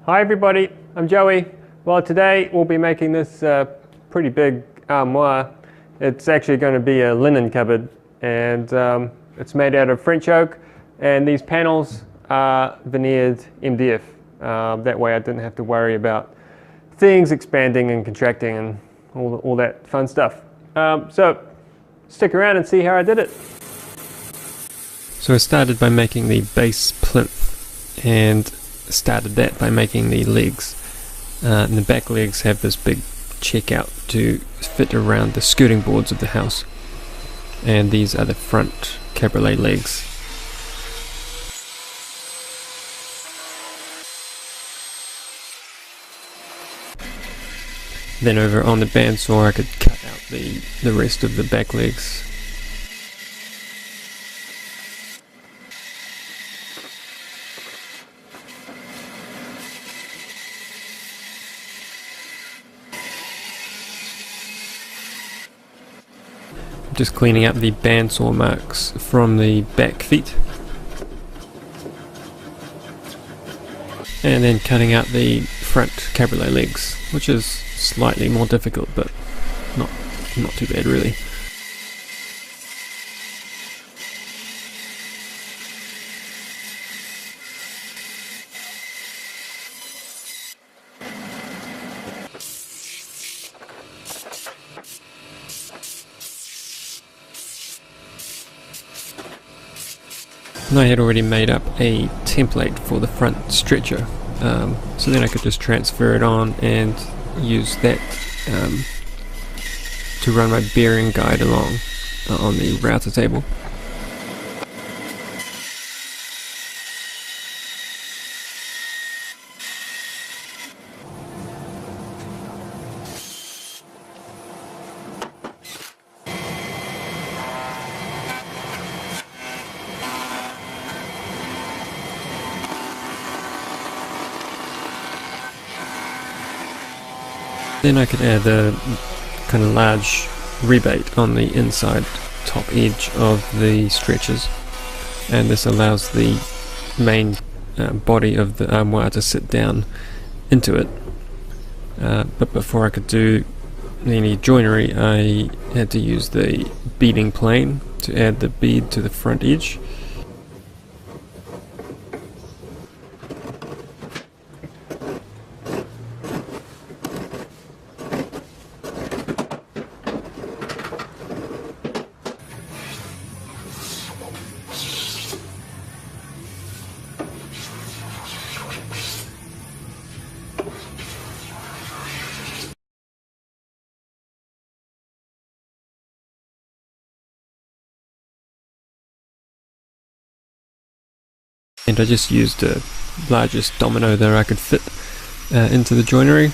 Hi everybody, I'm Joey. Well, today we'll be making this pretty big armoire. It's actually going to be a linen cupboard, and it's made out of French oak, and these panels are veneered MDF. That way I didn't have to worry about things expanding and contracting and all that fun stuff. So stick around and see how I did it. So I started by making the base plinth, and started that by making the legs. And the back legs have this big check out to fit around the skirting boards of the house, and these are the front cabriolet legs. Then over on the bandsaw I could cut out the rest of the back legs. Just cleaning up the bandsaw marks from the back feet, and then cutting out the front cabriolet legs, which is slightly more difficult, but not too bad really. And I had already made up a template for the front stretcher, so then I could just transfer it on and use that to run my bearing guide along on the router table. Then I could add a kind of large rebate on the inside top edge of the stretchers, and this allows the main body of the armoire to sit down into it. But before I could do any joinery, I had to use the beading plane to add the bead to the front edge. And I just used the largest domino that I could fit into the joinery.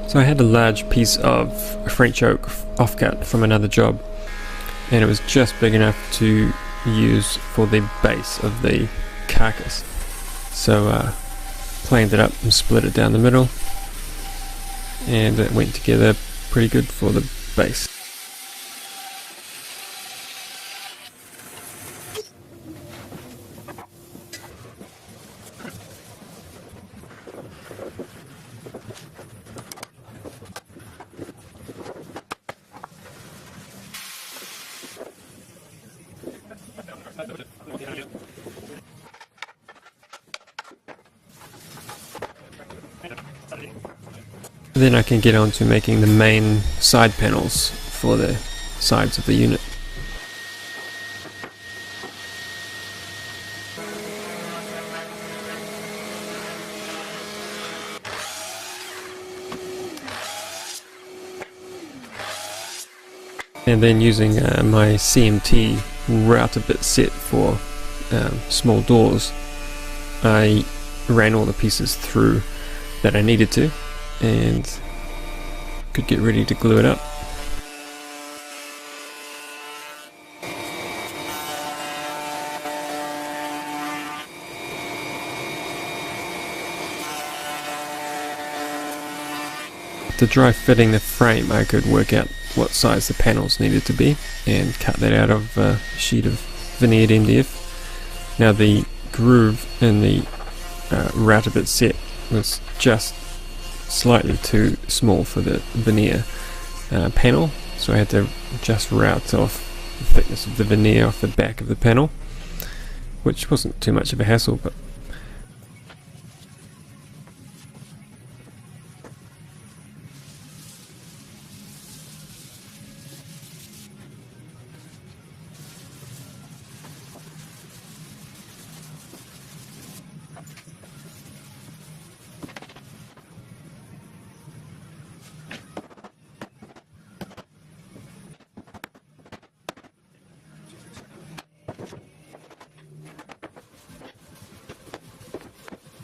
So I had a large piece of French oak offcut from another job, and it was just big enough to use for the base of the carcass. So planed it up and split it down the middle, and it went together pretty good for the base. Then I can get on to making the main side panels for the sides of the unit. And then using my CMT router bit set for small doors, I ran all the pieces through that I needed to and could get ready to glue it up. To dry fitting the frame, I could work out what size the panels needed to be and cut that out of a sheet of veneered MDF. Now the groove in the router bit set was just slightly too small for the veneer panel, so I had to just route off the thickness of the veneer off the back of the panel, which wasn't too much of a hassle. But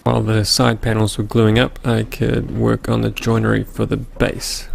while the side panels were gluing up, I could work on the joinery for the base.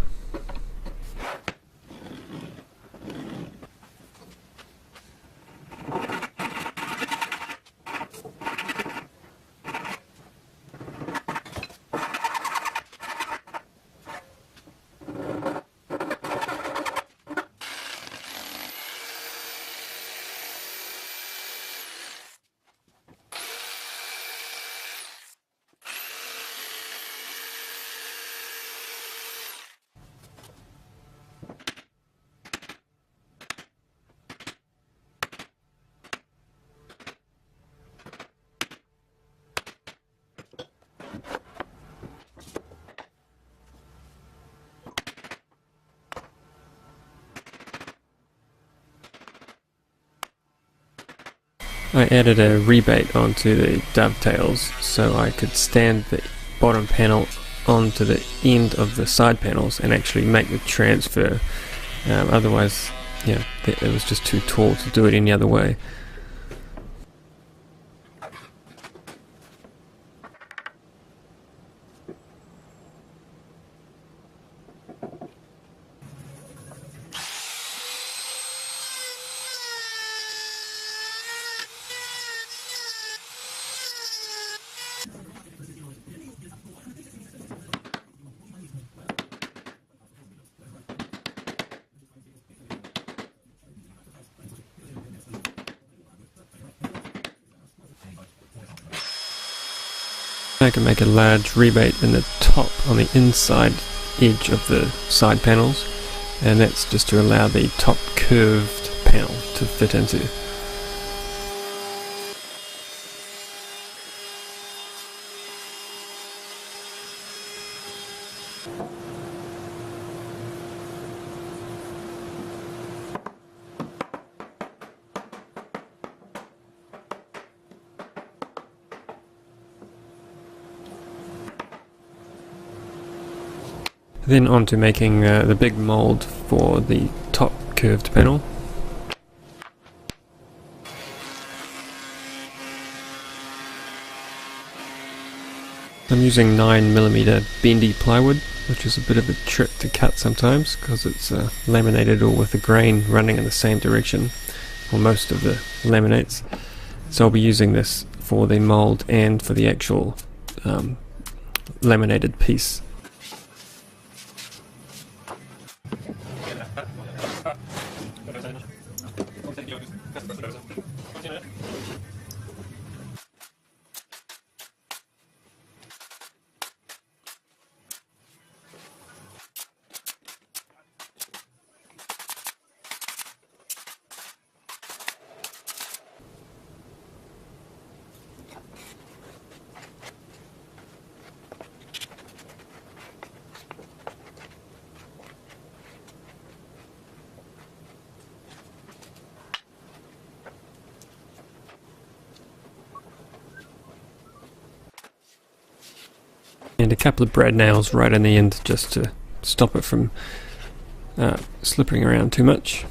I added a rebate onto the dovetails so I could stand the bottom panel onto the end of the side panels and actually make the transfer. Otherwise, yeah, it was just too tall to do it any other way. I can make a large rebate in the top on the inside edge of the side panels, and that's just to allow the top curved panel to fit into. Then on to making the big mold for the top curved panel. I'm using 9mm bendy plywood, which is a bit of a trick to cut sometimes because it's laminated all with the grain running in the same direction, or most of the laminates. So I'll be using this for the mold and for the actual laminated piece. and a couple of brad nails right in the end just to stop it from slipping around too much.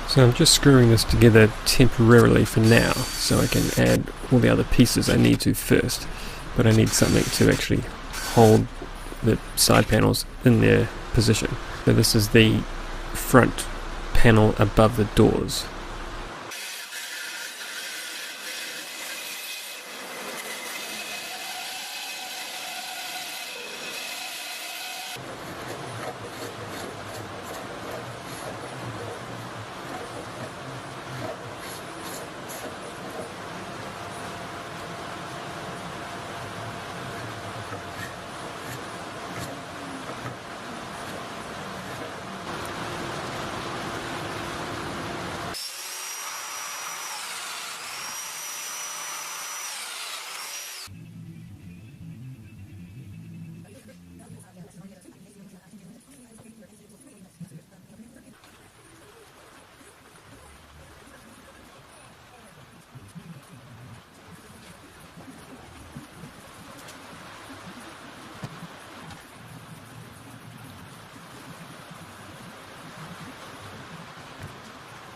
So I'm just screwing this together temporarily for now, so I can add all the other pieces I need to first. But I need something to actually hold the side panels in their position. So this is the front panel above the doors.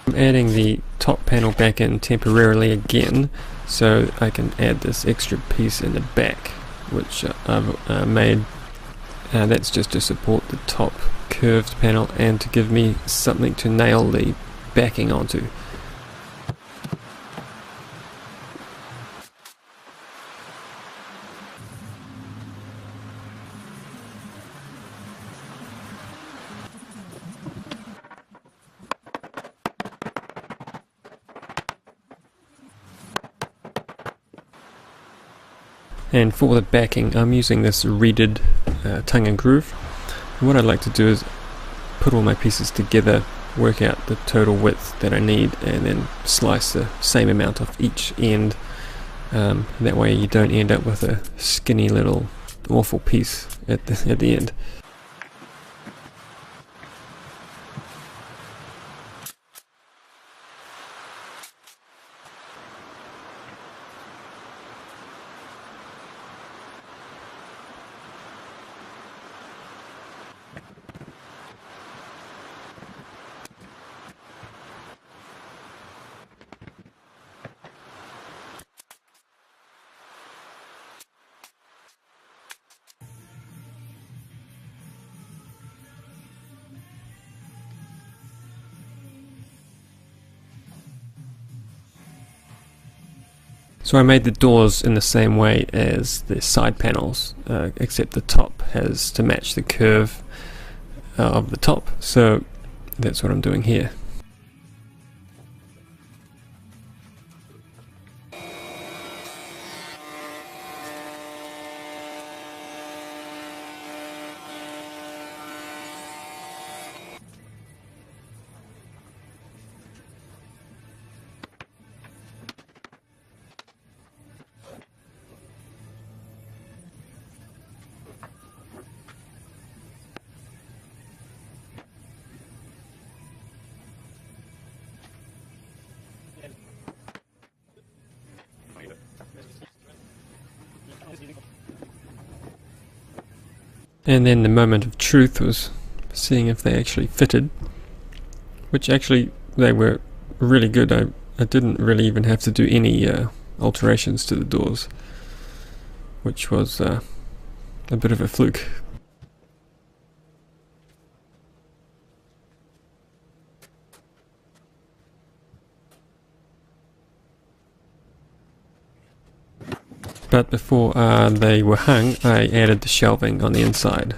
I'm adding the top panel back in temporarily again, so I can add this extra piece in the back, which I've made. That's just to support the top curved panel and to give me something to nail the backing onto. And for the backing, I'm using this reeded tongue and groove. And what I'd like to do is put all my pieces together, work out the total width that I need, and then slice the same amount off each end. That way you don't end up with a skinny little awful piece at the end. So I made the doors in the same way as the side panels, except the top has to match the curve of the top, so that's what I'm doing here. And then the moment of truth was seeing if they actually fitted, which actually they were really good. I didn't really even have to do any alterations to the doors, which was a bit of a fluke. But before they were hung, I added the shelving on the inside.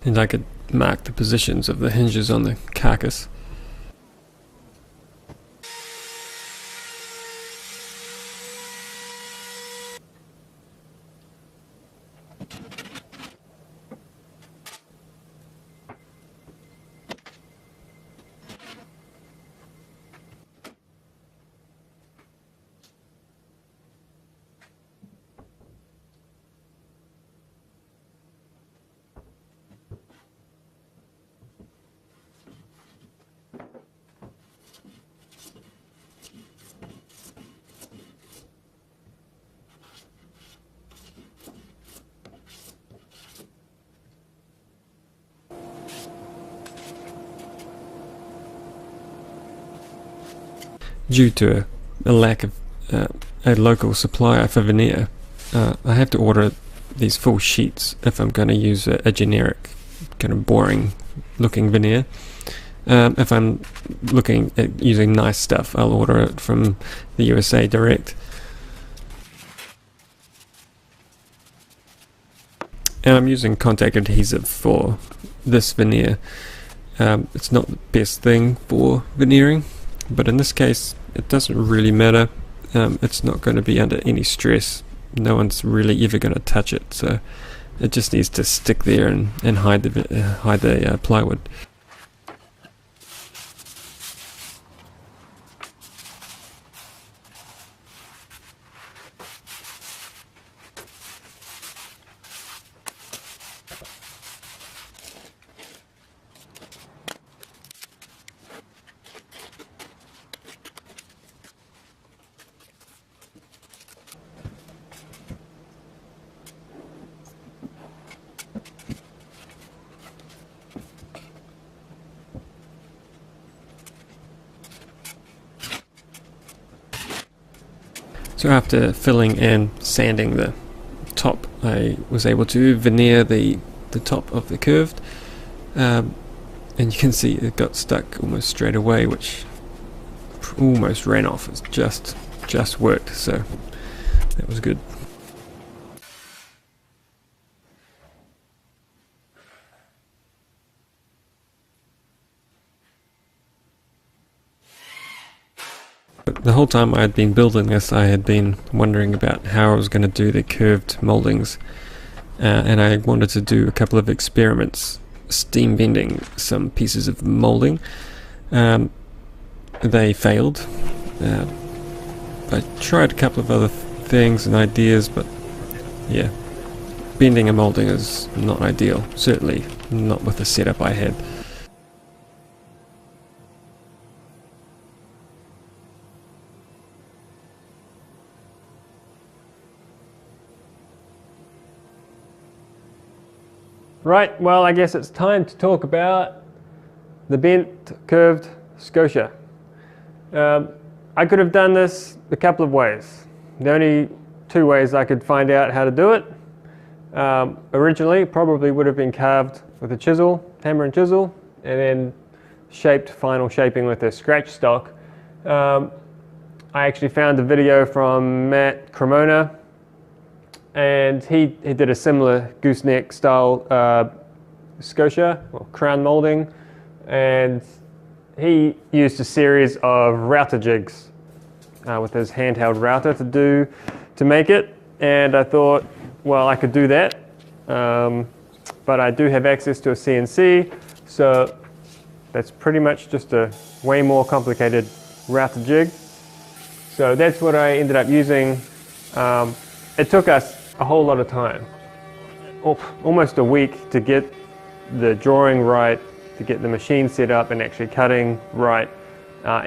And I could mark the positions of the hinges on the carcass. Due to a lack of a local supplier for veneer, I have to order these full sheets if I'm going to use a generic kind of boring looking veneer. If I'm looking at using nice stuff, I'll order it from the USA direct. And I'm using contact adhesive for this veneer. It's not the best thing for veneering, but in this case it doesn't really matter. It's not going to be under any stress. No one's really ever going to touch it, so it just needs to stick there and hide the plywood. So after filling and sanding the top, I was able to veneer the top of the curved, and you can see it got stuck almost straight away, which almost ran off. It just worked, so that was good. But the whole time I had been building this, I had been wondering about how I was going to do the curved mouldings, and I wanted to do a couple of experiments steam bending some pieces of moulding. They failed. I tried a couple of other things and ideas, but yeah, bending a moulding is not ideal, certainly not with the setup I had. Right, well, I guess it's time to talk about the bent curved scotia. I could have done this a couple of ways. The only two ways I could find out how to do it. Originally, probably would have been carved with a chisel, hammer and chisel, and then shaped, final shaping with a scratch stock. I actually found a video from Matt Cremona, and he did a similar gooseneck style scotia or crown molding, and he used a series of router jigs with his handheld router to make it, and I thought, well, I could do that, but I do have access to a CNC, so that's pretty much just a way more complicated router jig. So that's what I ended up using. It took us a whole lot of time, almost a week, to get the drawing right, to get the machine set up and actually cutting right.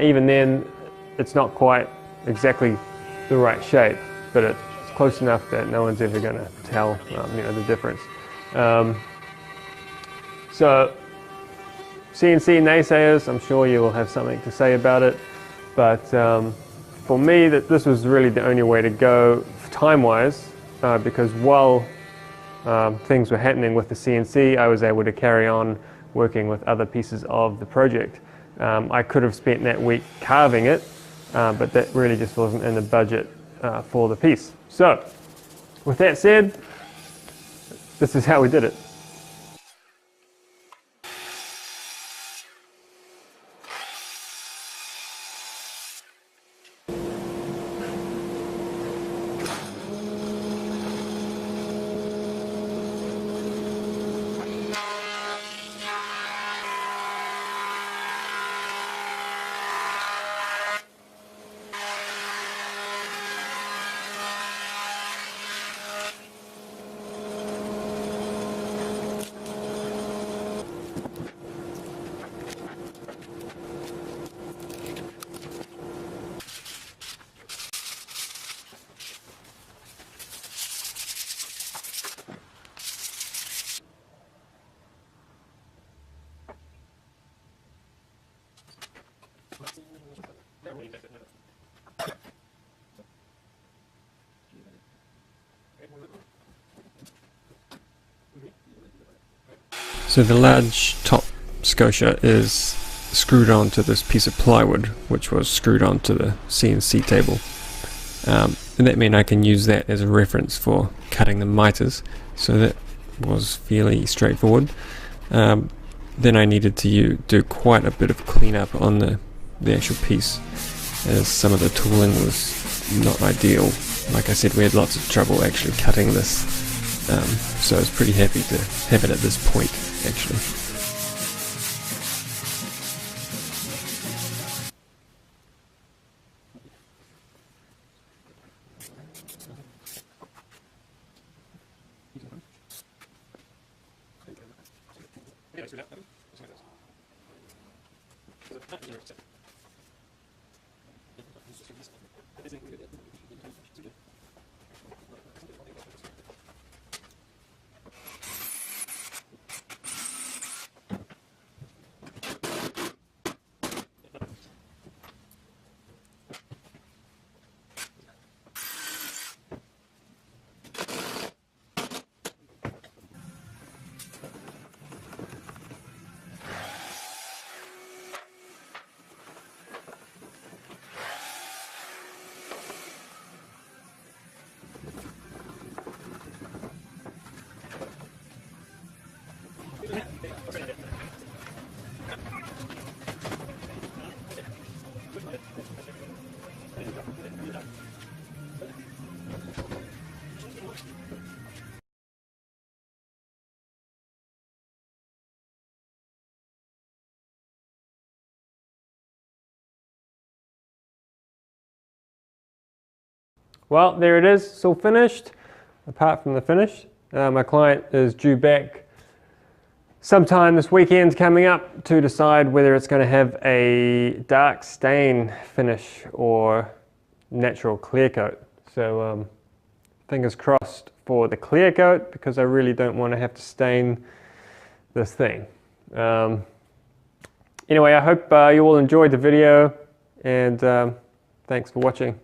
Even then, it's not quite exactly the right shape, but it's close enough that no one's ever going to tell the difference. So CNC naysayers, I'm sure you will have something to say about it, but for me, this was really the only way to go time-wise, because while things were happening with the CNC, I was able to carry on working with other pieces of the project. I could have spent that week carving it, but that really just wasn't in the budget for the piece. So, with that said, this is how we did it. So the large top scotia is screwed onto this piece of plywood, which was screwed onto the CNC table. And that means I can use that as a reference for cutting the miters, so that was fairly straightforward. Then I needed to do quite a bit of cleanup on the actual piece, as some of the tooling was not ideal. Like I said, we had lots of trouble actually cutting this, so I was pretty happy to have it at this point actually. Well, there it is, it's all finished, apart from the finish. My client is due back sometime this weekend coming up to decide whether it's going to have a dark stain finish or natural clear coat. So fingers crossed for the clear coat, because I really don't want to have to stain this thing. Anyway, I hope you all enjoyed the video, and thanks for watching.